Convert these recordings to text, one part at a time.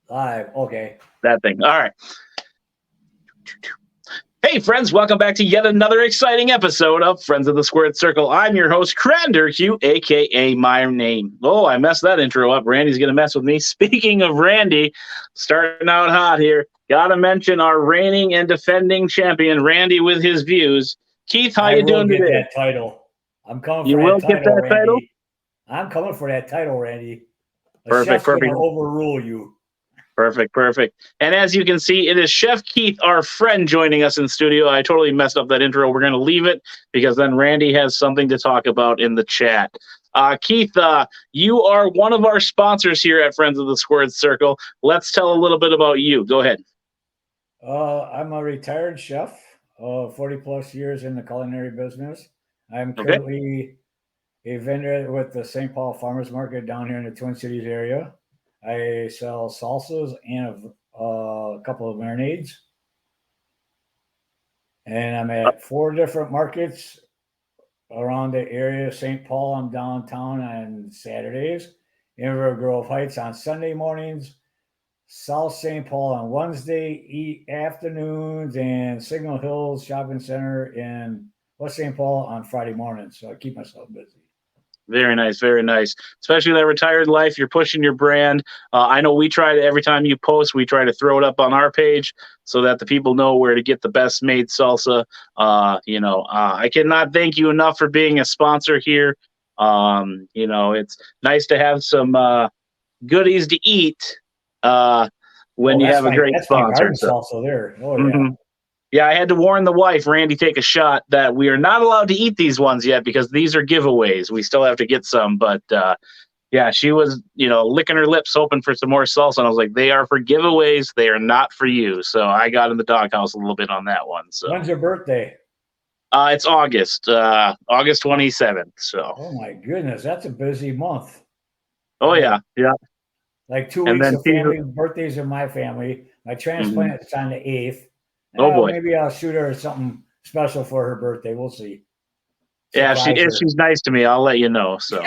Live. Okay. That thing. All right. Hey, friends, welcome back to yet another exciting episode of Friends of the Squared Circle. I'm your host, Crander Q, a.k.a. my name. Oh, I messed that intro up. Randy's going to mess with me. Speaking of Randy, starting out hot here, got to mention our reigning and defending champion, Randy, with his views. Keith, how I you will doing get today? that title. I'm coming You for will that get title, that title? Randy. I'm coming for that title, Randy. A Perfect, chef's going perfect. to overrule you. Perfect. And as you can see, it is Chef Keith, our friend, joining us in studio. I totally messed up that intro. We're going to leave it because then Randy has something to talk about in the chat. Keith, you are one of our sponsors here at Friends of the Squared Circle. Let's tell a little bit about you. Go ahead. I'm a retired chef, 40 plus years in the culinary business. I'm Okay. currently a vendor with the St. Paul Farmers Market down here in the Twin Cities area. I sell salsas and a couple of marinades. And I'm at 4 different markets around the area. St. Paul, I'm downtown on Saturdays. Inver Grove Heights on Sunday mornings. South St. Paul on Wednesday afternoons, and Signal Hills Shopping Center in West St. Paul on Friday mornings. So I keep myself busy. Very nice, very nice. Especially that retired life, you're pushing your brand. I know we try to, every time you post, we try to throw it up on our page so that the people know where to get the best made salsa. I cannot thank you enough for being a sponsor here. It's nice to have some goodies to eat when you have a great that's my sponsor. garden So, salsa there. Oh yeah. mhm. Yeah, I had to warn the wife, Randy, take a shot, that we are not allowed to eat these ones yet because these are giveaways. We still have to get some, but yeah, she was, licking her lips, hoping for some more salsa, and I was like, "They are for giveaways. They are not for you." So I got in the doghouse a little bit on that one. So When's your birthday? it's August 27th. So Oh my goodness, that's a busy month. oh yeah, yeah, Like 2 and weeks then of family birthdays in my family. My mhm. transplant is on the 8th. Oh boy, Maybe I'll shoot her something special for her birthday. We'll see. yeah, Surprise if her. she's nice to me, I'll let you know. So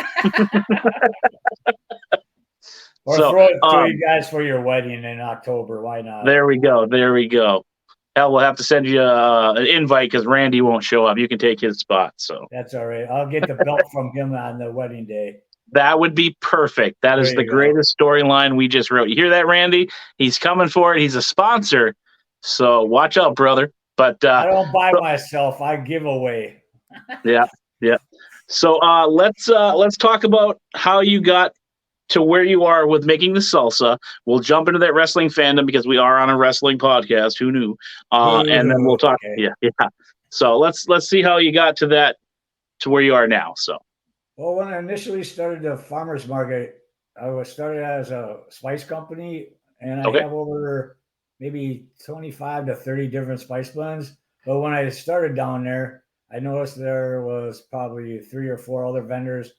Or so throw it to you guys for your wedding in October. Why not? there we go. Hell, we'll have to send you an invite because Randy won't show up. You can take his spot. So That's all right. I'll get the belt from him on the wedding day. that would be perfect. That There is the you go. greatest storyline we just wrote. You hear that, Randy? He's coming for it. He's a sponsor. So watch out, brother. But I don't buy myself. I give away. yeah, yeah. So let's talk about how you got to where you are with making the salsa. We'll jump into that wrestling fandom because we are on a wrestling podcast. Who knew? And then we'll talk. Okay. Yeah. So let's see how you got to that to where you are now. So Well, when I initially started the farmers market, I was started as a spice company, and I okay. have over maybe 25 to 30 different spice blends. But when I started down there, I noticed there was probably 3 or 4 other vendors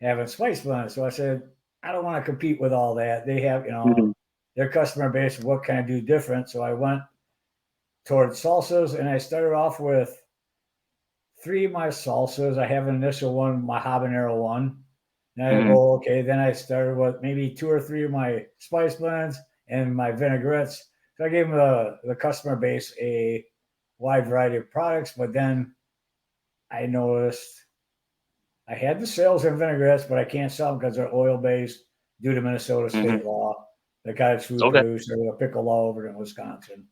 having spice blends. So I said, I don't want to compete with all that. They have, Mhm. their customer base. What can I do different? So I went towards salsas, and I started off with 3 of my salsas. I have an initial one, my habanero one. And I Mhm. go, okay. Then I started with maybe 2 or 3 of my spice blends and my vinaigrettes. So I gave the customer base a wide variety of products. But then I noticed I had the sales in vinaigrettes, but I can't sell them because they're oil based due to Minnesota Mhm. state law. The cottage food Okay. producer, the pickle law over in Wisconsin.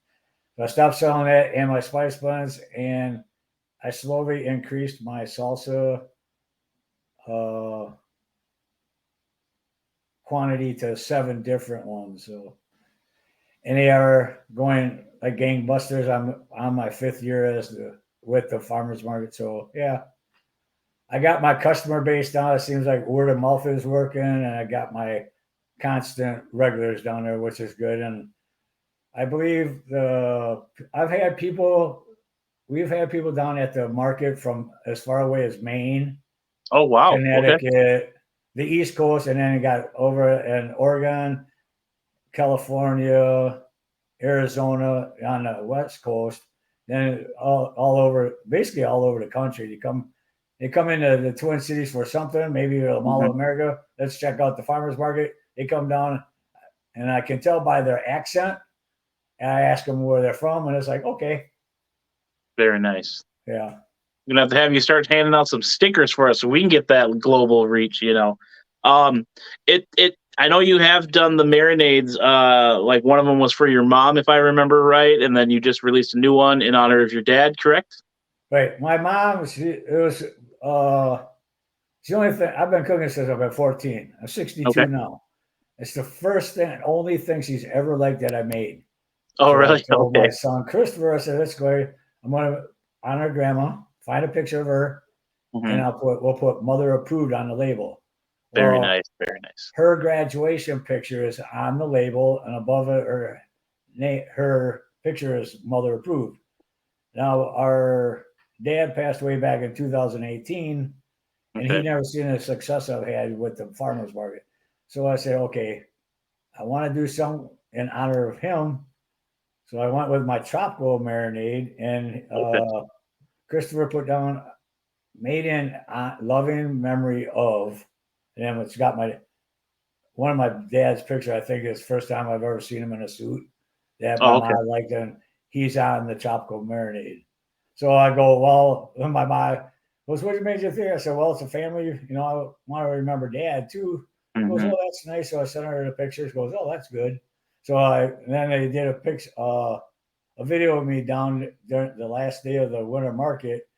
So I stopped selling that and my spice blends, and I slowly increased my salsa uh, quantity to 7 different ones. So, and they are going like gangbusters. I'm on my 5th year with the farmers market. So yeah, I got my customer base down. It seems like word of mouth is working, and I got my constant regulars down there, which is good. And I believe I've had people. We've had people down at the market from as far away as Maine, Oh wow. Okay. Connecticut, the East Coast, and then it got over in Oregon, California, Arizona on the West Coast, then all over, basically all over the country. They come into the Twin Cities for something, maybe the Mall Mhm. of America. Let's check out the farmers market. They come down. and I can tell by their accent. And I ask them where they're from, and it's like, okay, Very nice. yeah. We're gonna have you start handing out some stickers for us so we can get that global reach. Um, it. I know you have done the marinades. Like one of them was for your mom, if I remember right, and then you just released a new one in honor of your dad. Correct? Right. My mom, it was it's the only thing I've been cooking since I've been 14. I'm 62 Okay. now. It's the first thing and only thing she's ever liked that I made. Oh, So I really? told Okay. my son Christopher, I said, let's go. I'm gonna honor grandma, find a picture of her, Mhm. and we'll put mother approved on the label. Very Well, nice. Very nice. her graduation picture is on the label, and above it, her picture is mother approved. Now, our dad passed away back in 2018, and he Okay. never seen the success I've had with the farmers market. So I said, okay, I want to do something in honor of him. So I went with my tropical marinade, and Okay. Christopher put down made in loving memory of, and it's got one of my dad's picture. I think it's the first time I've ever seen him in a suit that my Oh, okay. mom liked, and he's on the tropical marinade. So I go, well, my mom goes, what made you think? I said, well, it's a family. I want to remember dad too. He goes, Hmm. oh, that's nice. So I sent her the pictures. Goes, oh, that's good. So then they did a video of me down during the last day of the winter market.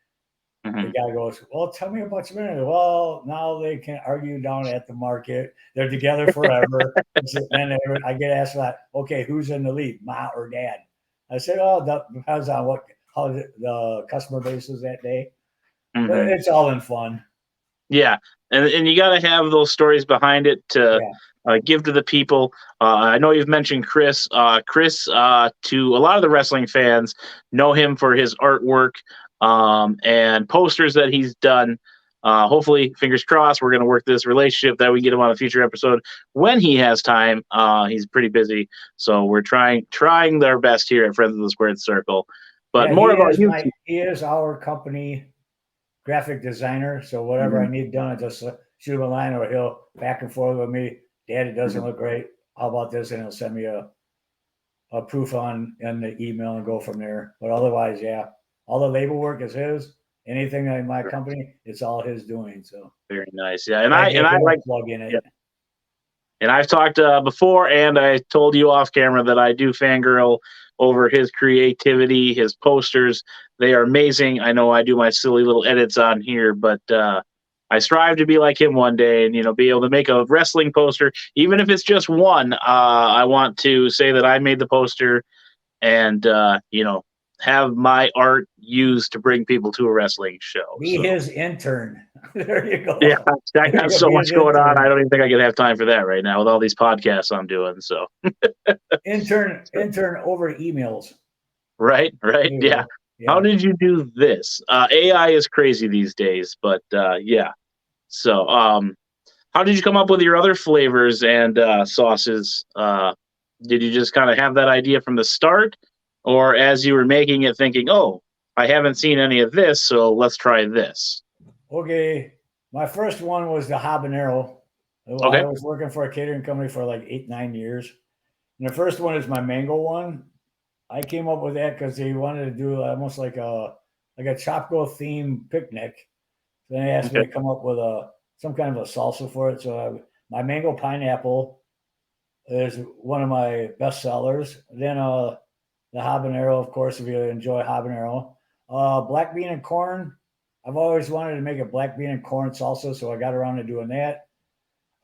The Hmm. guy goes, well, tell me about your marriage. Well, now they can't argue down at the market. They're together forever. Then I get asked, like, okay, who's in the lead, ma or dad? I said, oh, that depends on how the customer base is that day. But Hmm. it's all in fun. Yeah, and you got to have those stories behind it to Yeah. give to the people. I know you've mentioned Chris. Chris, to a lot of the wrestling fans, know him for his artwork and posters that he's done. Hopefully, fingers crossed, we're going to work this relationship that we get him on a future episode when he has time. He's pretty busy, so we're trying our best here at Friends of the Squared Circle. But Yeah, more about you. he is our company graphic designer. So whatever I Mhm, need done, I just shoot him a line, or he'll back and forth with me. Dad, it doesn't mhm. look great. How about this? And he'll send me a proof in the email and go from there. But otherwise, yeah, all the label work is his. Anything in my company, it's all his doing. So Very nice. Yeah, and I I give him like. a plug in Yeah. it. And I've talked before, and I told you off camera that I do fangirl over his creativity, his posters. They are amazing. I know I do my silly little edits on here, but I strive to be like him one day, and be able to make a wrestling poster, even if it's just one. I want to say that I made the poster, and have my art used to bring people to a wrestling show. Be So. his intern. There you Yeah, go. I got so Be much his going on. I intern. don't even think I could have time for that right now with all these podcasts I'm doing. So. Intern over emails. Right, There right. you Yeah. go. How Yeah. did you do this? AI is crazy these days, but yeah. So, how did you come up with your other flavors and sauces? Did you just kind of have that idea from the start, or as you were making it, thinking, "Oh, I haven't seen any of this, so let's try this." Okay. My first one was the habanero. I Okay. was working for a catering company for like 8, 9 years. And the first one is my mango one. I came up with that because they wanted to do almost like a Chopco themed picnic. So they asked me Okay. to come up with some kind of a salsa for it. So my mango pineapple is one of my best sellers. Then the habanero, of course, if you enjoy habanero. Black bean and corn. I've always wanted to make a black bean and corn salsa, so I got around to doing that.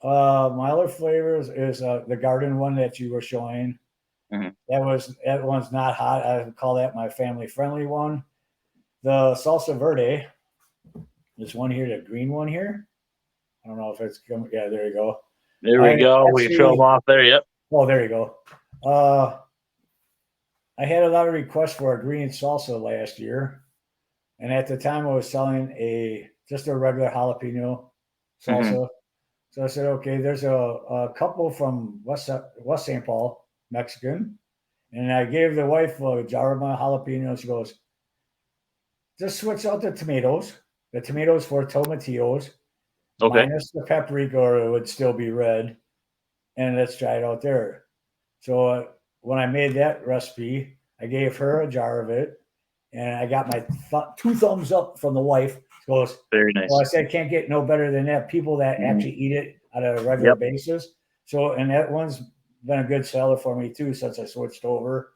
My other flavors is the garden one that you were showing. Hmm. That one's not hot. I call that my family friendly one. The salsa verde, this one here, the green one here. I don't know if it's coming. Yeah, there you go. There we I go. We can show them actually, off there. Yep. oh, there you go. Uh, I had a lot of requests for a green salsa last year, and at the time I was selling just a regular jalapeno Hmm. salsa. So I said, okay, there's a couple from West St. Paul, Mexican, and I gave the wife a jar of my jalapeno. She goes, just switch out the tomatoes. The tomatoes for tomatillos, Okay. minus the paprika, or it would still be red. And let's try it out there. So when I made that recipe, I gave her a jar of it, and I got my two thumbs up from the wife. She goes, Very nice. well, I said, can't get no better than that. People that actually eat it on a regular basis. So, and that one's been a good seller for me too since I switched over.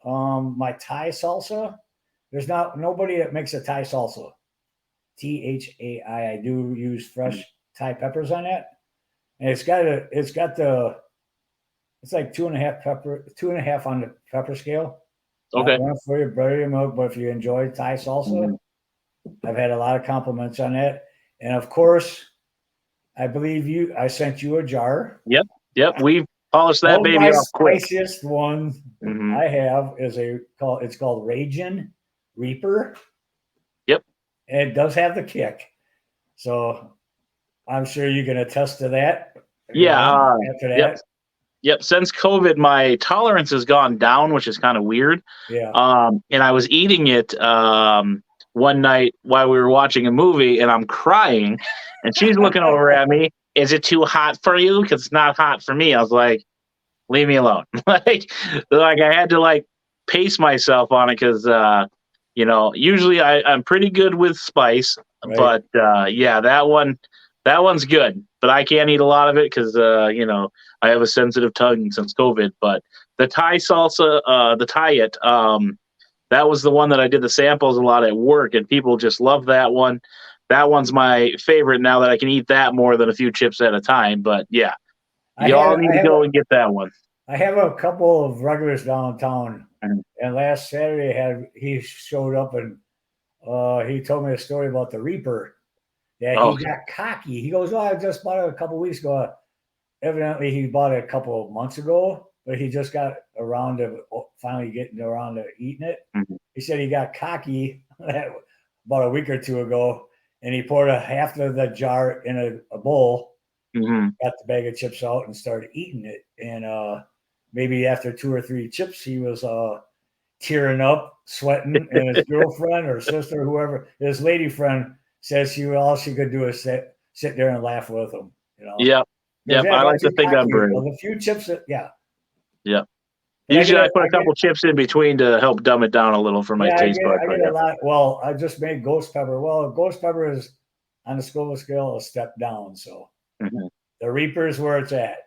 My Thai salsa, there's nobody that makes a Thai salsa. THAI. I do use fresh Thai peppers on that, and it's like 2.5 on the pepper scale. Okay. Not for your butter milk, but if you enjoy Thai salsa, I've had a lot of compliments on that. And of course, I believe I sent you a jar. Yep. We polished that baby off quick. The spiciest one I have is it's called Ragin Reaper. Yep. And it does have the kick. So I'm sure you can attest to that. Yeah. After that. Yep. Since COVID, my tolerance has gone down, which is kind of weird. Yeah. And I was eating it one night while we were watching a movie, and I'm crying, and she's looking over at me. Is it too hot for you? Because it's not hot for me. I was like, leave me alone. like I had to like pace myself on it because usually I'm pretty good with spice, Right. but that one's good. But I can't eat a lot of it because I have a sensitive tongue since COVID. But the Thai salsa, the Thai it, that was the one that I did the samples a lot at work, and people just love that one. That one's my favorite now that I can eat that more than a few chips at a time. But yeah, y'all need to go and get that one. I have a couple of regulars downtown, and last Saturday he showed up and he told me a story about the Reaper. That he got cocky. He goes, I just bought it a couple of weeks ago. Evidently, he bought it a couple of months ago, but he just got around to finally getting around to eating it. He said he got cocky about a week or two ago, and he poured half of the jar in a bowl, got the bag of chips out, and started eating it. And maybe after 2 or 3 chips, he was tearing up, sweating, and his girlfriend or sister, whoever, his lady friend, says all she could do is sit there and laugh with him. Yep. I like to think I'm brave. A few chips, yeah. Usually I put a couple chips in between to help dumb it down a little for my taste bud. I get a lot. Well, I just made ghost pepper. Well, ghost pepper is on the Scoville scale a step down. So the Reaper is where it's at.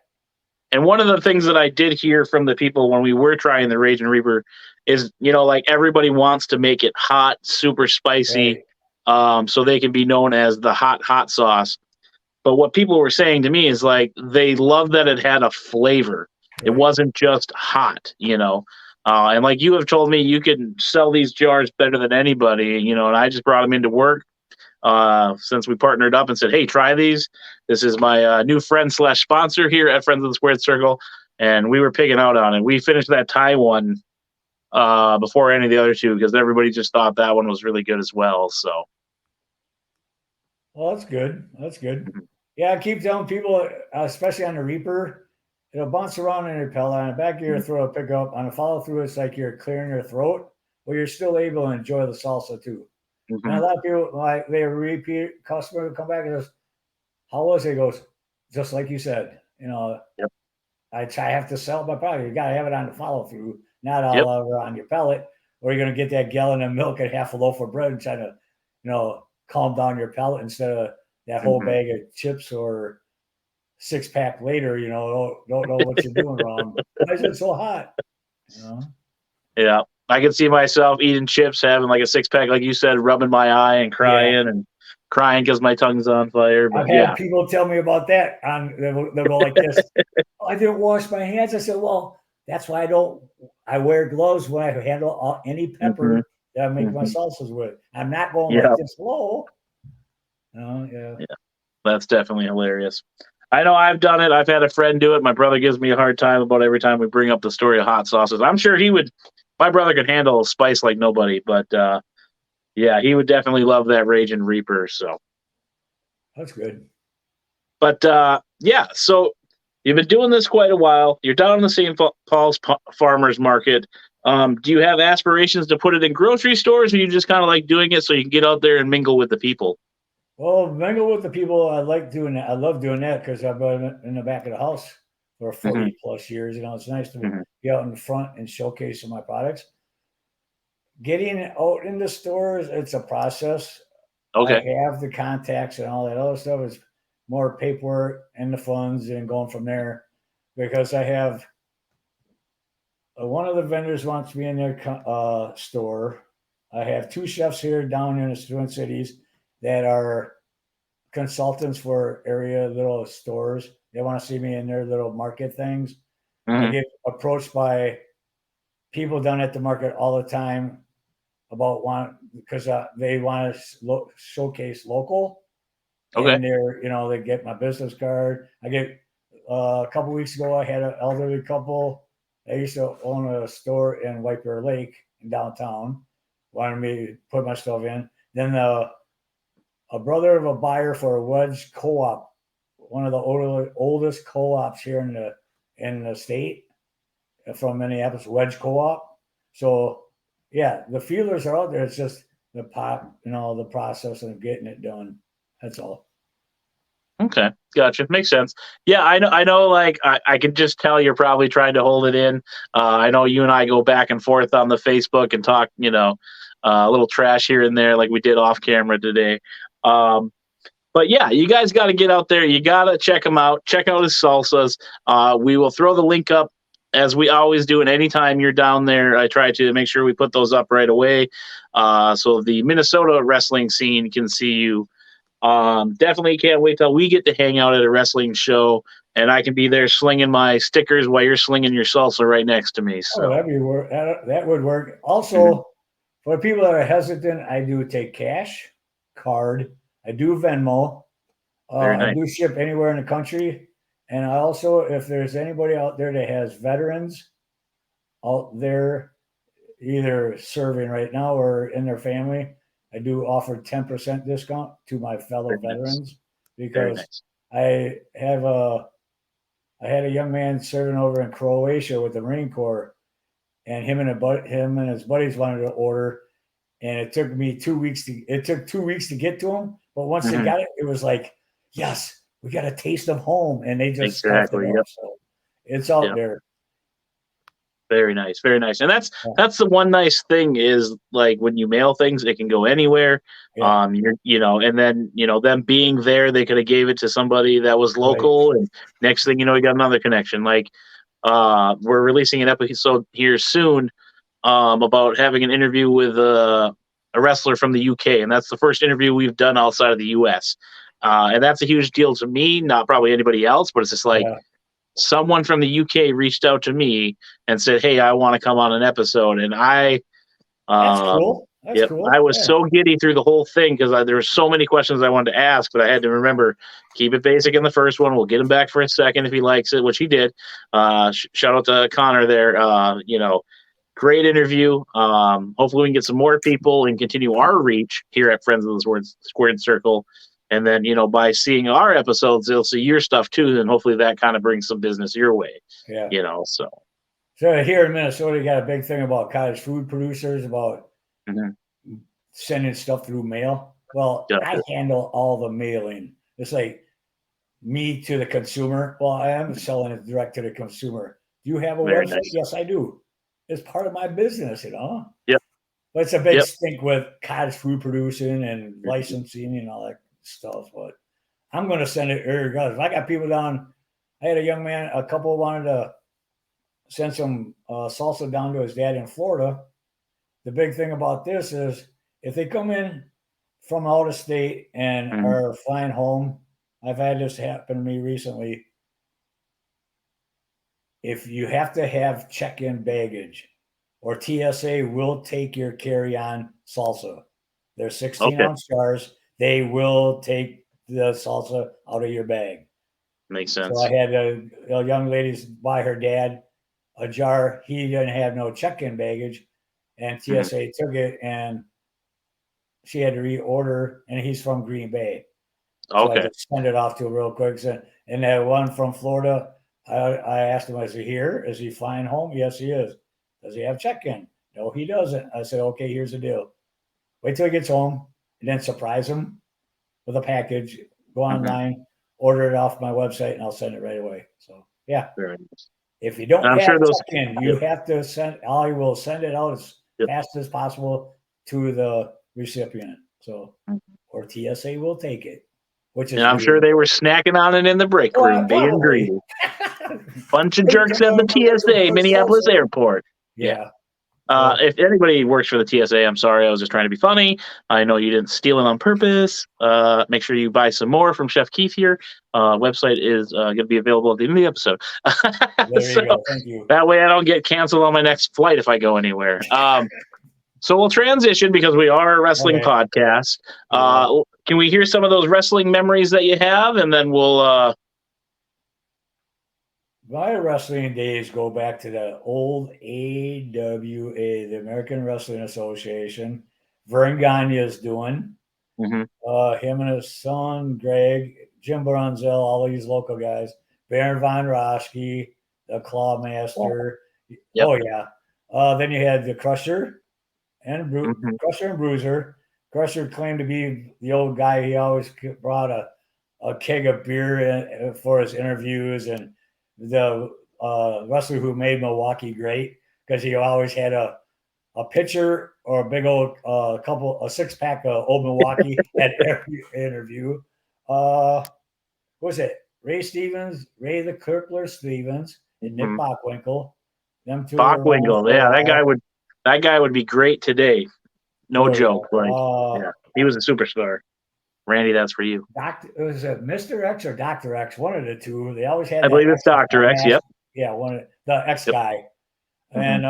And one of the things that I did hear from the people when we were trying the Ragin' Reaper is, like everybody wants to make it hot, super spicy. Right. So they can be known as the hot sauce. But what people were saying to me is like they love that it had a flavor. Right. It wasn't just hot, and like you have told me, you can sell these jars better than anybody, and I just brought them into work since we partnered up and said, hey, try these. This is my new friend / sponsor here at Friends of the Squared Circle, and we were picking out on it. We finished that Thai one before any of the other two because everybody just thought that one was really good as well. So. Well, that's good. Yeah, I keep telling people, especially on the Reaper, it'll bounce around in your pellet. On the back of your throat, pick up. On the follow through, it's like you're clearing your throat, but you're still able to enjoy the salsa too. And a lot of people, like they repeat customer come back and goes, how was it? He goes, just like you said, I have to sell my product. You got to have it on the follow through, not all over on your pellet, or you're going to get that gallon of milk and half a loaf of bread and try to, calm down your pellet instead of that whole bag of chips or 6-pack later, don't know what you're doing wrong. Why is it so hot? Yeah. I can see myself eating chips, having like a 6-pack, like you said, rubbing my eye and crying because my tongue's on fire. But I've had people tell me about that. They'll go like this. I didn't wash my hands. I said, well, that's why I wear gloves when I handle any pepper that I make my salsas with. I'm not going like this slow. Yeah. That's definitely hilarious. I know I've done it. I've had a friend do it. My brother gives me a hard time about every time we bring up the story of hot sauces. I'm sure my brother could handle spice like nobody, but he would definitely love that Ragin' Reaper. So that's good. But so you've been doing this quite a while. You're down in the St. Paul's Farmers Market. Do you have aspirations to put it in grocery stores, or are you just kind of like doing it so you can get out there and mingle with the people? Well, mingle with the people. I like doing that. I love doing that because I've been in the back of the house for 40 plus years. It's nice to be out in front and showcase my products. Getting out in the stores, it's a process. Okay. I have the contacts and all that other stuff. It's more paperwork and the funds and going from there, because I have one of the vendors wants me in their store. I have 2 chefs here down in the Twin Cities that are consultants for area little stores. They want to see me in their little market things. I get approached by people down at the market all the time about because they want to showcase local. Okay. And they get my business card. I get a couple weeks ago, I had an elderly couple. They used to own a store in White Bear Lake in downtown. Wanted me to put my stuff in. Then a brother of a buyer for a Wedge Co-op, one of the oldest co-ops here in the state, from Minneapolis, Wedge Co-op. So yeah, the feelers are out there. It's just the process of getting it done. That's all. Okay, gotcha. Makes sense. Yeah, I know. Like, I can just tell you're probably trying to hold it in. I know you and I go back and forth on the Facebook and talk, a little trash here and there, like we did off camera today. But yeah, you guys got to get out there. You got to check him out. Check out his salsas. We will throw the link up as we always do. And anytime you're down there, I try to make sure we put those up right away, so the Minnesota wrestling scene can see you. Definitely can't wait till we get to hang out at a wrestling show and I can be there slinging my stickers while you're slinging your salsa right next to me. So that would work. Also, for people that are hesitant, I do take cash, card. I do Venmo. Very nice. I do ship anywhere in the country. And I also, if there's anybody out there that has veterans out there, either serving right now or in their family, I do offer 10% discount to my fellow veterans, because I had a young man serving over in Croatia with the Marine Corps, and him and his buddies wanted to order, and it took 2 weeks to get to him. But once they got it, it was like, yes, we got a taste of home, and they just exactly. Yep. So it's out there. Very nice, very nice. And that's the one nice thing is, like, when you mail things, it can go anywhere. Yeah. And then them being there, they could have gave it to somebody that was local, and next thing you know, you got another connection. Like, we're releasing an episode here soon about having an interview with a wrestler from the UK, and that's the first interview we've done outside of the US. And that's a huge deal to me, not probably anybody else, but it's just like, someone from the UK reached out to me and said, "Hey, I want to come on an episode," and that's cool. That's cool. I was so giddy through the whole thing because there were so many questions I wanted to ask, but I had to remember, keep it basic in the first one. We'll get him back for a second if he likes it, which he did. Shout out to Connor there. Great interview. Hopefully we can get some more people and continue our reach here at Friends of the Squared Circle. And then, by seeing our episodes, they'll see your stuff too. And hopefully that kind of brings some business your way. Yeah. So here in Minnesota, you got a big thing about cottage food producers, about sending stuff through mail. Well, I handle all the mailing. It's like me to the consumer. Well, I am selling it direct to the consumer. Do you have a website? Nice. Yes, I do. It's part of my business, Yep. But it's a big stink with cottage food producing and licensing and all that stuff. But I'm going to send it regardless. If I got people down, I had a couple wanted to send some salsa down to his dad in Florida. The big thing about this is if they come in from out of state and are flying home, I've had this happen to me recently. If you have to have check-in baggage, or TSA will take your carry-on salsa. They're 16-ounce jars. They will take the salsa out of your bag. Makes sense. So I had a young lady buy her dad a jar. He didn't have no check-in baggage, and TSA took it, and she had to reorder, and he's from Green Bay. So I just sent it off to him real quick. And that one from Florida, I asked him, is he here? Is he flying home? Yes, he is. Does he have check-in? No, he doesn't. I said, okay, here's the deal. Wait till he gets home and then surprise him with a package. Go online, order it off my website, and I'll send it right away. So Yeah. Very nice. If you don't And I'm have sure those. check-in, you have to send. I will send it out as Yep. fast as possible to the recipient. So, or TSA will take it, which is. And I'm sure weird. they were snacking on it in the break room, being Probably. greedy. Bunch of jerks at the TSA, Minneapolis Airport. Yeah. If anybody works for the TSA, I'm sorry. I was just trying to be funny. I know you didn't steal it on purpose. Make sure you buy some more from Chef Keith here. Website is going to be available at the end of the episode. There you go. Thank you. That way I don't get canceled on my next flight if I go anywhere. So we'll transition because we are a wrestling Okay. podcast. Can we hear some of those wrestling memories that you have? And then we'll... My wrestling days go back to the old AWA, the American Wrestling Association. Vern Gagne's doing. Mhm. Him and his son, Greg, Jim Brunzel, all these local guys. Baron Von Roschke, the Clawmaster. Yep. Oh, yeah. Then you had the Crusher and Mhm. Crusher and Bruiser. Crusher claimed to be the old guy. He always brought a keg of beer in, for his interviews, and the wrestler who made Milwaukee great because he always had a pitcher or a big old a 6-pack of old Milwaukee at every interview. What was it? Ray the Kirkler Stevens and Nick Bockwinkel. Them two. Bockwinkel, yeah, that guy would be great today. No joke. Like, he was a superstar. Randy, that's for you. Was it Mr. X or Dr. X? One of the two. They always had. I believe it's Dr. X. Yep. Yeah, the X guy, and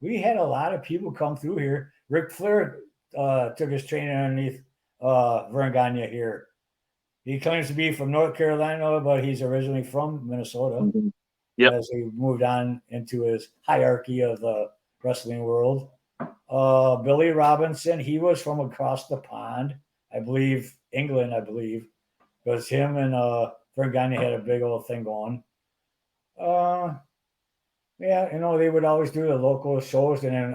we had a lot of people come through here. Ric Flair took his training underneath Vern Gagne here. He claims to be from North Carolina, but he's originally from Minnesota. Yep. As he moved on into his hierarchy of the wrestling world. Billy Robinson, he was from across the pond. I believe England, because him and Vern Gagne had a big old thing going. They would always do the local shows, and then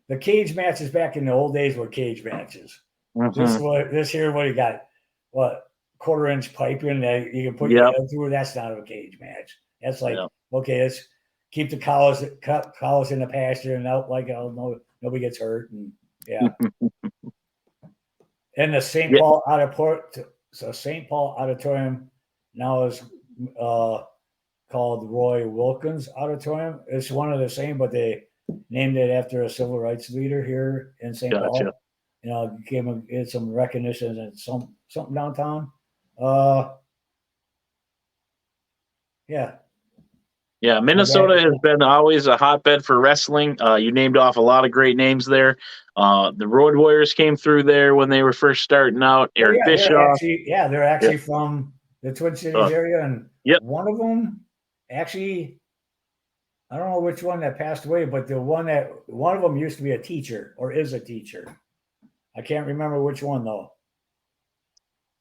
the cage matches back in the old days were cage matches. This here, what you got? What 1/4-inch piping that you can put your head through? That's not a cage match. That's like okay, let's keep the cows in the pasture and out like nobody gets hurt, and And the St. Paul Auditorium now is called Roy Wilkins Auditorium. It's one of the same, but they named it after a civil rights leader here in St. Paul. Gave it some recognition and something downtown. Yeah, Minnesota has been always a hotbed for wrestling. You named off a lot of great names there. The Road Warriors came through there when they were first starting out. Eric Bischoff. They're actually from the Twin Cities area, and one of them actually, I don't know which one that passed away, but one of them used to be a teacher or is a teacher. I can't remember which one though.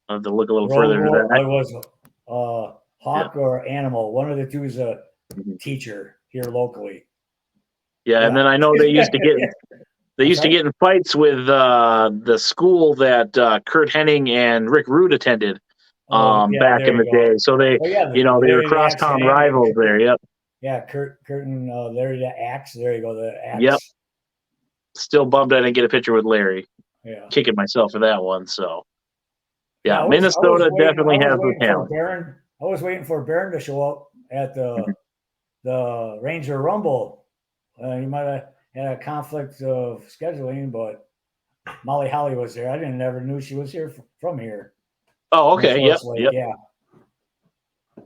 I'll have to look a little further into that. It was Hawk or Animal. One of the two is a teacher here locally. And then I know they used to get in fights with the school that Kurt Hennig and Rick Rude attended back in the day. So they were crosstown rivals there. Yep. Yeah, Kurt and Larry the Axe. There you go, the Axe. Yep. Still bummed I didn't get a picture with Larry. Yeah. Kicking myself for that one. So Minnesota definitely has the talent. I was waiting for Baron to show up at the Ranger Rumble. He might have had a conflict of scheduling, but Molly Holly was there. I never knew she was here from here. Oh, okay. Yep. Yeah.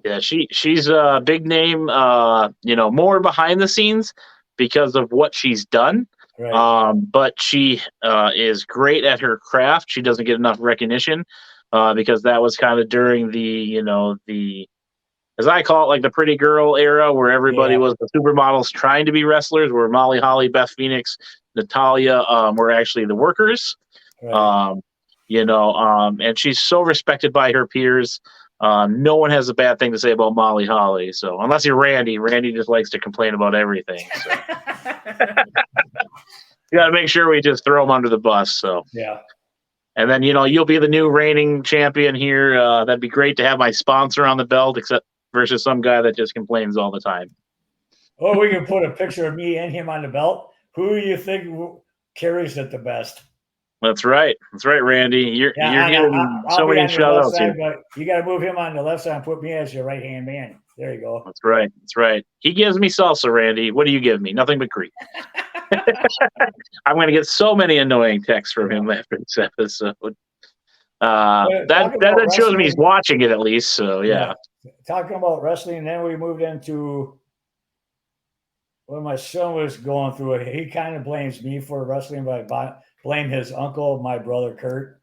Yeah, she's a big name, more behind the scenes because of what she's done. Right. But she is great at her craft. She doesn't get enough recognition because that was kind of during the as I call it, like the pretty girl era where everybody was the supermodels trying to be wrestlers, where Molly Holly, Beth Phoenix, Natalia were actually the workers. Right. And she's so respected by her peers. No one has a bad thing to say about Molly Holly. So unless you're Randy just likes to complain about everything. So you got to make sure we just throw him under the bus. So and then you'll be the new reigning champion here. That'd be great to have my sponsor on the belt. Except versus some guy that just complains all the time. Or we can put a picture of me and him on the belt. Who do you think carries it the best? That's right. That's right, Randy. You're getting I'll so be many on your shout left outs here. side, but you got to move him on the left side and put me as your right hand man. There you go. That's right. That's right. He gives me salsa, Randy. What do you give me? Nothing but grief. I'm going to get so many annoying texts from him after this episode. That shows me he's watching it at least. So yeah. Talking about wrestling, then we moved into when my son was going through it. He kind of blames me for wrestling, but I blame his uncle, my brother Kurt.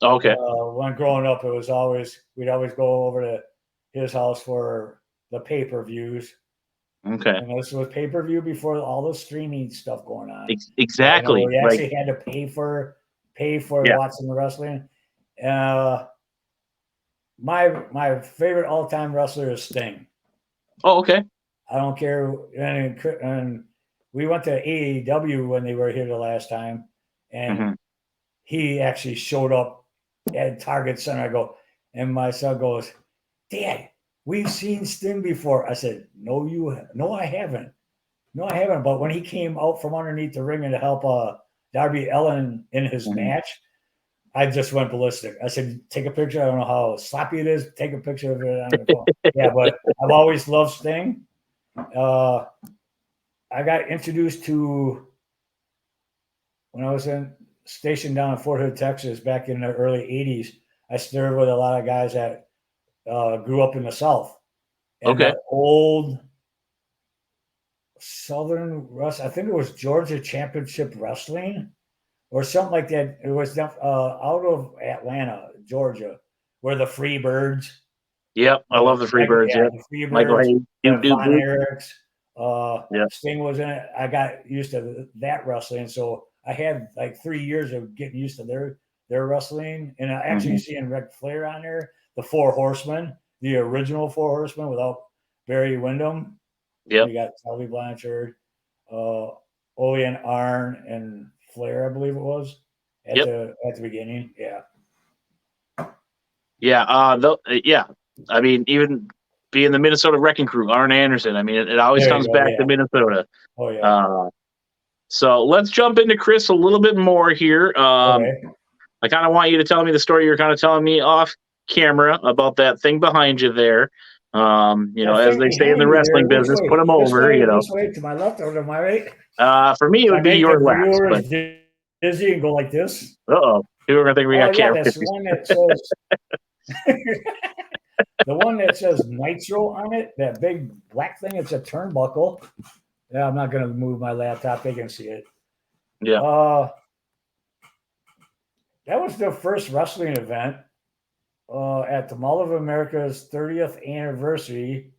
Okay. When growing up, we'd always go over to his house for the pay-per-views. Okay. And this was pay-per-view before all the streaming stuff going on. Exactly. We actually had to pay for watching the wrestling. My favorite all-time wrestler is Sting. Oh, okay. I don't care. And we went to AEW when they were here the last time, and he actually showed up at Target Center. And my son goes, "Dad, we've seen Sting before." I said, "No, I haven't. No, I haven't." But when he came out from underneath the ring to help Darby Allin in his match, I just went ballistic. I said, "Take a picture." I don't know how sloppy it is. Take a picture of it on the phone. Yeah, but I've always loved Sting. I got introduced to when I was stationed down in Fort Hood, Texas, back in the early '80s. I started with a lot of guys that grew up in the South. And the old Southern Wrestling, I think it was Georgia Championship Wrestling or something like that. It was out of Atlanta, Georgia, where the Freebirds. Yep, I love the Freebirds. Yeah, the Freebirds, Michael Hayes, Von Erichs. Yeah. Sting was in it. I got used to that wrestling, so I had like 3 years of getting used to their wrestling, and actually seeing Ric Flair on there, the Four Horsemen, the original Four Horsemen without Barry Windham. Yep. We got Tully Blanchard, Ole and Arn, and Flair, I believe it was at the beginning. Yeah. Yeah. I mean, even being the Minnesota Wrecking Crew, Arn Anderson. I mean, it always comes back to Minnesota. Oh yeah. So let's jump into Chris a little bit more here. I kind of want you to tell me the story you're kind of telling me off camera about that thing behind you there. As they say in the wrestling business, put them over. This way, to my left or to my right. For me, it would be your left. But dizzy and go like this. People are gonna think we got camera. That's the one that says. The one that says Nitro on it, that big black thing, it's a turnbuckle. Yeah, I'm not going to move my laptop. They can see it. Yeah. That was the first wrestling event at the Mall of America's 30th anniversary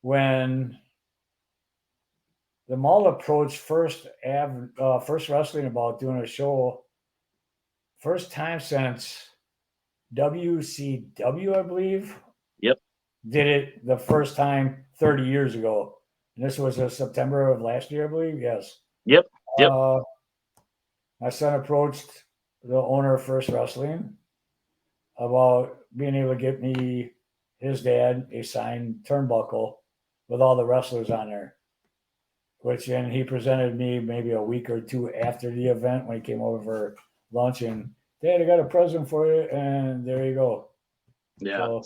when the mall approached First Wrestling about doing a show. First time since WCW, I believe. Yep. Did it the first time 30 years ago. And this was September of last year, I believe. Yes. Yep. My son approached the owner of First Wrestling about being able to get me, his dad, a signed turnbuckle with all the wrestlers on there. And he presented me maybe a week or two after the event when he came over for lunch, and Dad, I got a present for you, and there you go. Yeah.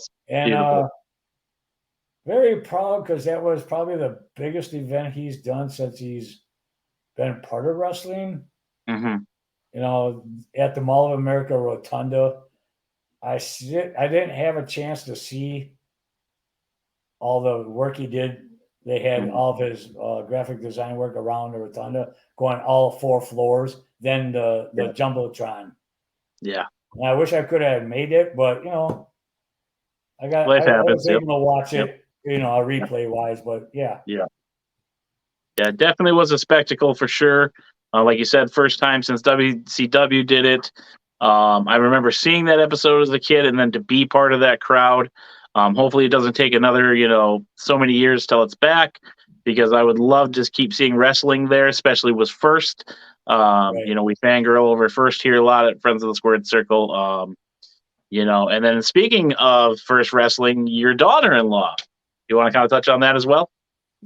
Very proud because that was probably the biggest event he's done since he's been part of wrestling. At the Mall of America Rotunda, I didn't have a chance to see all the work he did. They had all of his graphic design work around the Rotunda, going all 4 floors, then the Jumbotron. Yeah. And I wish I could have made it, but I was able to watch it, replay wise, but yeah. Yeah, it definitely was a spectacle for sure. Like you said, first time since WCW did it. I remember seeing that episode as a kid, and then to be part of that crowd. Hopefully it doesn't take another, so many years till it's back, because I would love to just keep seeing wrestling there, especially was First. We fangirl over First here a lot at Friends of the Squared Circle. And then speaking of First Wrestling, your daughter-in-law You want to kind of touch on that as well?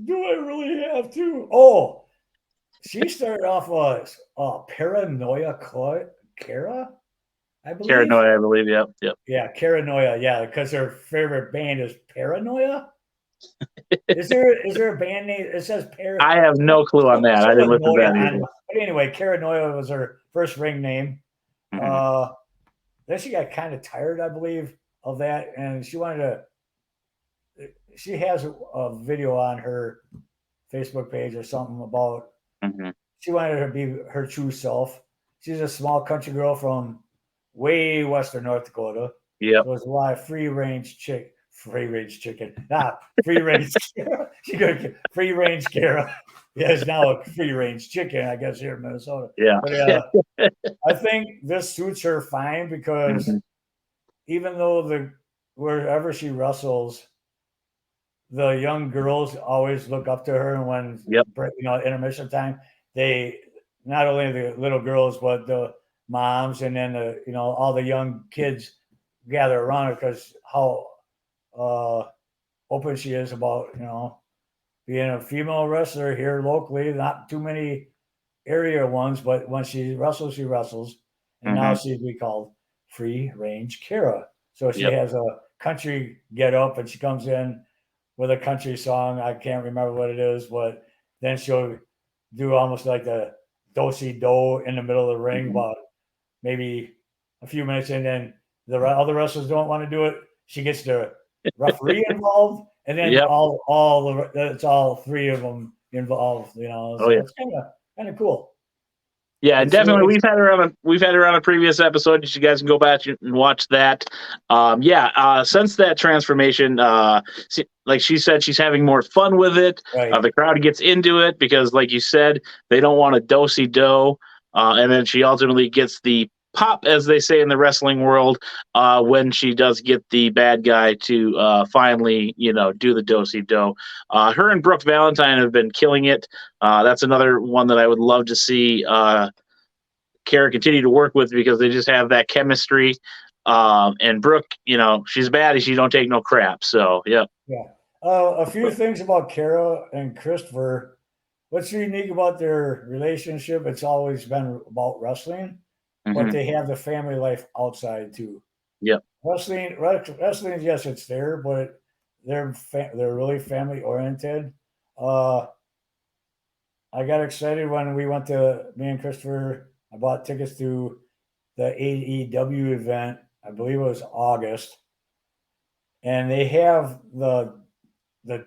Do I really have to? Oh, she started off as Paranoia Kara, I believe. Paranoia, I believe. Yep. Yep. Yeah, Paranoia. Yeah, because her favorite band is Paranoia. Is there a band name? It says I have no clue on that. I didn't listen to that either. But anyway, Paranoia was her first ring name. Mhm. Then she got kind of tired, I believe, of that, and she wanted to. She has a video on her Facebook page or something about Mhm. she wanted to be her true self. She's a small country girl from way western North Dakota. Yep. So there's a lot of free range chicken. Free range. She got free range Kara. Yeah, it's now a free range chicken, I guess, here in Minnesota. Yeah. But I think this suits her fine because Mhm. even though wherever she wrestles, the young girls always look up to her, and when Yep. intermission time, they not only the little girls but the moms and then all the young kids gather around her because how open she is about being a female wrestler here locally. Not too many area ones, but when she wrestles, and now Mhm. she'd be called Free Range Kara. So she Yep. has a country get up, and she comes in with a country song. I can't remember what it is, but then she'll do almost like the do-si do in the middle of the ring, Mhm. about maybe a few minutes, and then the other wrestlers don't want to do it. She gets the referee involved, and then Yep. it's all three of them involved. Oh So yeah. it's kind of cool. Yeah, and It's definitely really we've had her on a previous episode. You guys can go back and watch that. Since that transformation, like she said, she's having more fun with it. right. The crowd gets into it because, like you said, they don't want a do-si do. And then she ultimately gets the pop, as they say in the wrestling world, when she does get the bad guy to finally, do the do-si do. Her and Brooke Valentine have been killing it. That's another one that I would love to see Kara continue to work with because they just have that chemistry. And Brooke, she's bad. She don't take no crap. So, yep. Yeah. A few things about Kara and Christopher. What's unique about their relationship? It's always been about wrestling, but Hmm. they have the family life outside too. Yep. Wrestling, yes, it's there, but they're really family oriented. Uh, I got excited when we went to me and Christopher. I bought tickets to the AEW event. I believe it was August, and they have the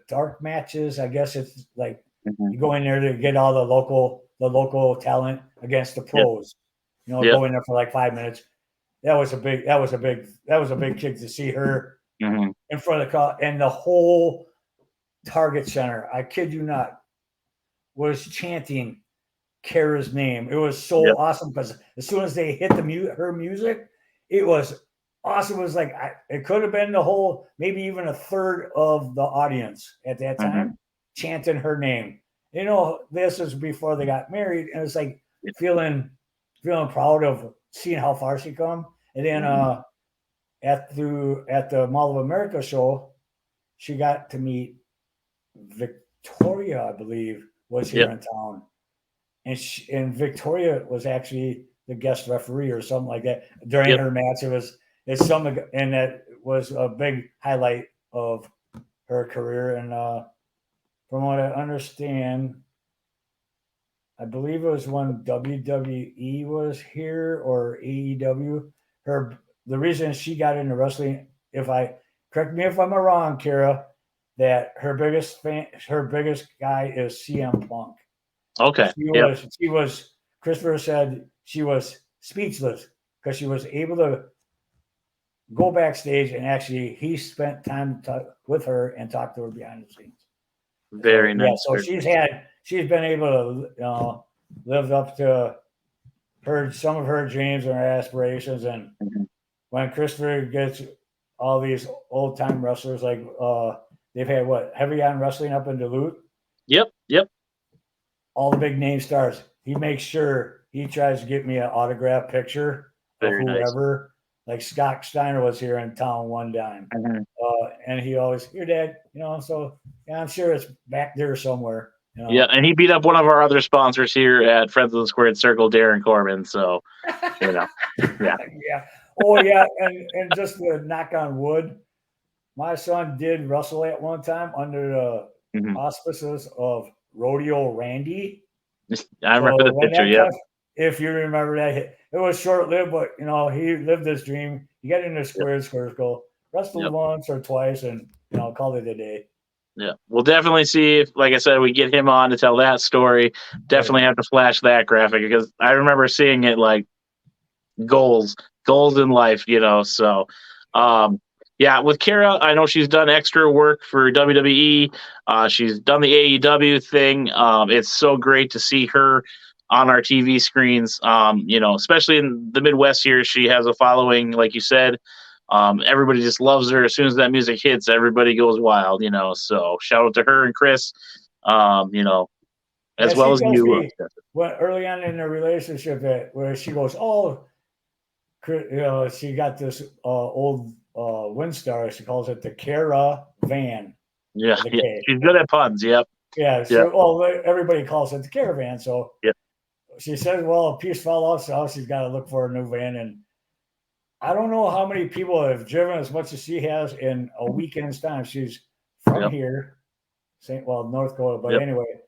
dark matches. I guess it's like Hmm. you go in there to get all the local talent against the Yep. pros. Yep. Go in there for like 5 minutes. That was a big kick to see her Hmm. in front of the crowd, and the whole Target Center. I kid you not, was chanting Kara's name. It was so Yep. awesome because as soon as they hit her music, it was awesome. It was like it could have been the whole, maybe even a third of the audience at that Hmm. time chanting her name. This is before they got married, and it's like Yep. feeling proud of seeing how far she come. And then Hmm. at the Mall of America show, she got to meet Victoria, I believe, was here Yep. in town, and Victoria was actually the guest referee or something like that during Yep. her match. It's something, and that was a big highlight of her career. And from what I understand, I believe it was when WWE was here or AEW. The reason she got into wrestling, if I correct me if I'm wrong, Kara, that her biggest guy is CM Punk. Okay. Yep. She was Christopher said she was speechless because she was able to go backstage, and actually he spent time with her and talked to her behind the scenes. So Very yeah, nice. so Very nice. she's been able to live up to some of her dreams and her aspirations. And Mhm. when Christopher gets all these old time wrestlers, like they've had Heavy on Wrestling up in Duluth, Yep. Yep. all the big name stars. He makes sure he tries to get me an autograph picture of Very nice. whoever. like Scott Steiner was here in town one time, and he always, "Your dad," So yeah, I'm sure it's back there somewhere. Yeah, and he beat up one of our other sponsors here at Friends of the Squared Circle, Darren Corbin. So, yeah. Yeah. Oh yeah, and just to knock on wood, my son did wrestle at one time under the auspices of Rodeo Randy. I remember the picture. Yeah. If you remember that, it was short lived, but he lived this dream. He got into Squared Circle, wrestled once or twice, and called it a day. Yeah, we'll definitely see if, like I said, we get him on to tell that story. Definitely have to flash that graphic because I remember seeing it like goals in life, So, yeah, with Kara, I know she's done extra work for WWE. She's done the AEW thing. It's so great to see her on our TV screens. Especially in the Midwest here, she has a following, like you said. Everybody just loves her. As soon as that music hits, everybody goes wild, So shout out to her and Chris, as well as you. Well, early on in the relationship, where she goes, she got this old Windstar. She calls it the Cara van. Yeah, she's good at puns. Yep. Yeah. So, everybody calls it the Caravan. So, she says, "Well, a piece fell off, so she's got to look for a new van." And I don't know how many people have driven as much as she has in a weekend's time. She's from here, North Dakota, but anyway,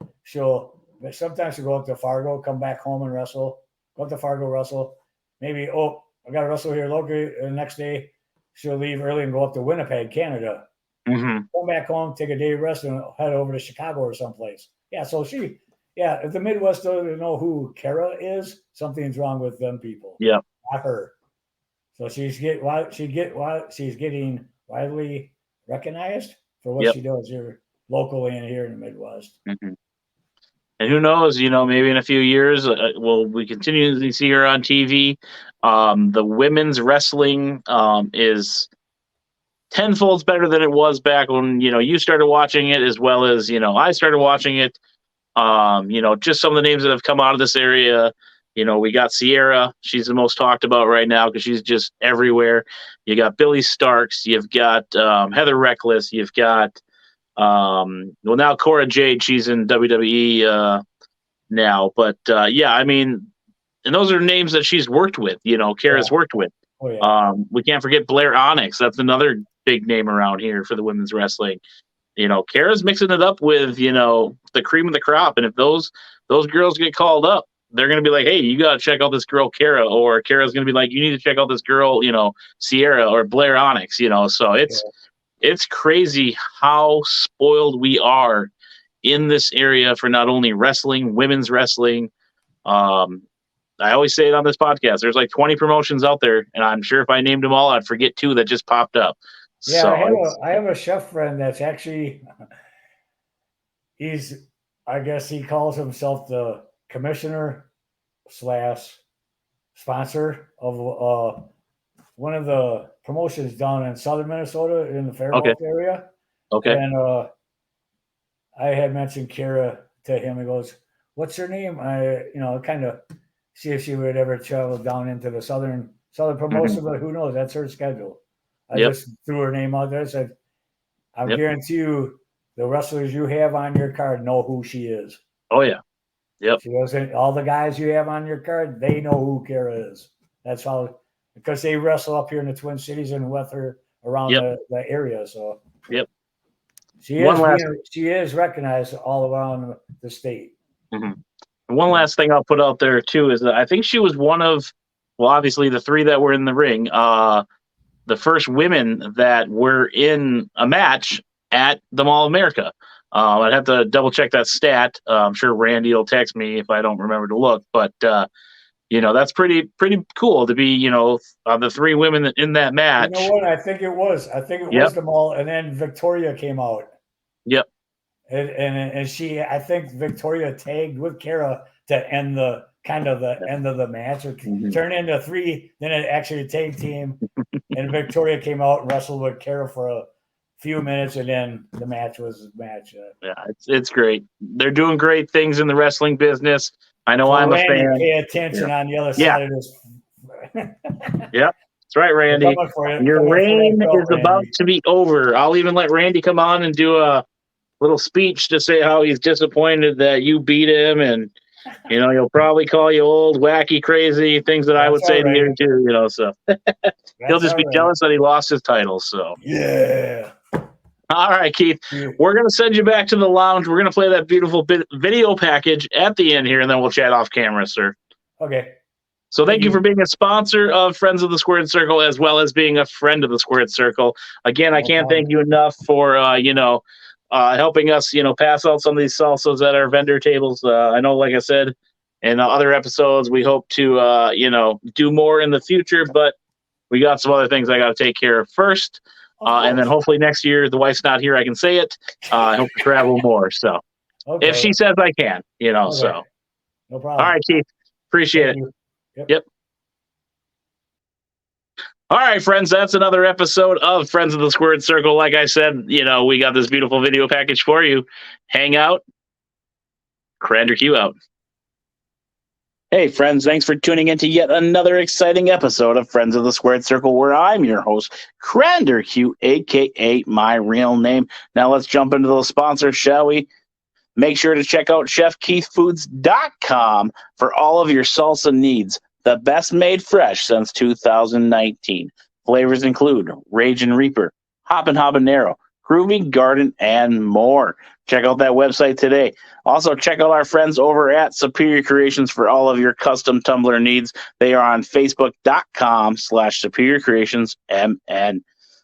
sometimes she'll go up to Fargo, come back home and wrestle. Go up to Fargo, wrestle. Maybe I got to wrestle here locally. The next day, she'll leave early and go up to Winnipeg, Canada. Come back home, take a day rest, and head over to Chicago or someplace. Yeah, so if the Midwest doesn't know who Cara is, something's wrong with them people. Yeah, not her. So she's getting widely recognized for what she does here locally and here in the Midwest. And who knows, maybe in a few years, we continue to see her on TV. The women's wrestling is tenfold better than it was back when, you started watching it, as well as, I started watching it. Just some of the names that have come out of this area. We got Sierra. She's the most talked about right now because she's just everywhere. You got Billy Starks. You've got Heather Reckless. You've got now Cora Jade. She's in WWE now. But and those are names that she's worked with. Kara's worked with. Oh, yeah. We can't forget Blair Onyx. That's another big name around here for the women's wrestling. Kara's mixing it up with the cream of the crop, and if those girls get called up, they're going to be like, "Hey, you got to check out this girl, Kara," or Kara's going to be like, "You need to check out this girl, Sierra or Blair Onyx." So it's crazy how spoiled we are in this area for not only wrestling, women's wrestling. I always say it on this podcast. There's like 20 promotions out there, and I'm sure if I named them all, I'd forget 2 that just popped up. Yeah, so I have a chef friend that's actually I guess he calls himself the commissioner / sponsor of one of the promotions down in southern Minnesota in the Faribault area. Okay. And I had mentioned Kara to him. He goes, "What's her name?" I kind of see if she would ever travel down into the southern promotion, but who knows? That's her schedule. I just threw her name out there. Said, "I guarantee you, the wrestlers you have on your card know who she is." Oh yeah, yep. She goes, "All the guys you have on your card, they know who Kara is." That's how, because they wrestle up here in the Twin Cities and with her around the area. So she is recognized all around the state. One last thing I'll put out there too is that I think she was one of, obviously the 3 that were in the ring. The first women that were in a match at the Mall of America. I'd have to double check that stat. I'm sure Randy will text me if I don't remember to look, but that's pretty cool to be, the 3 women in that match. You know what? I think it was the Mall, and then Victoria came out. Yep. And I think Victoria tagged with Kara to end the end of the match, or turn into 3. Then it actually a tag team, and Victoria came out and wrestled with Kara for a few minutes, and then the match was the match. Yeah, it's great. They're doing great things in the wrestling business. I know I'm a fan. Pay attention on the other side of this. Yep. That's right, Randy. Coming for you. Your Coming for reign that belt, is about Randy. to be over. I'll even let Randy come on and do a little speech to say how he's disappointed that you beat him, and he'll probably call you old, wacky, crazy things that I would That's all say to right. you too. So he'll That's just all be right. jealous that he lost his title. So Yeah. all right, Keith, we're gonna send you back to the lounge. We're gonna play that beautiful video package at the end here, and then we'll chat off camera, sir. Okay. So thank you for being a sponsor of Friends of the Squared Circle, as well as being a friend of the Squared Circle. Again, I can't thank you enough for helping us pass out some of these salsas at our vendor tables. I know, like I said in other episodes, we hope to do more in the future, but we got some other things I got to take care of first, and then hopefully next year the wife's not here, I can say it. I hope to travel more. So if she says I can, so no problem. All right, Keith, appreciate it. Yep. All right, friends, that's another episode of Friends of the Squared Circle. Like I said, we got this beautiful video package for you. Hang out. Crander Q out. Hey, friends, thanks for tuning in to yet another exciting episode of Friends of the Squared Circle, where I'm your host, Crander Q, a.k.a. my real name. Now let's jump into the sponsors, shall we? Make sure to check out ChefKeithFoods.com for all of your salsa needs. The best made fresh since 2019. Flavors include Ragin' Reaper, Hoppin' Habanero, Groovy Garden, and more. Check out that website today. Also, check out our friends over at Superior Creations for all of your custom tumbler needs. They are on Facebook.com/Superior Creations MN.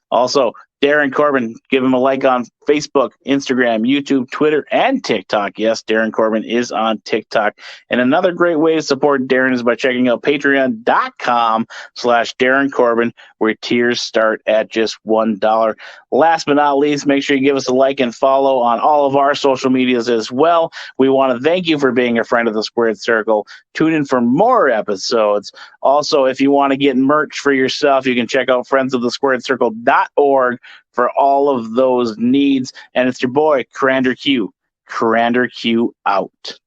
Also, Darren Corbin, give him a like on Facebook, Instagram, YouTube, Twitter, and TikTok. Yes, Darren Corbin is on TikTok. And another great way to support Darren is by checking out patreon.com/Darren Corbin, where tiers start at just $1. Last but not least, make sure you give us a like and follow on all of our social medias as well. We want to thank you for being a friend of the Squared Circle. Tune in for more episodes. Also, if you want to get merch for yourself, you can check out friendsofthesquaredcircle.org for all of those needs. And it's your boy, Crander Q. Crander Q out.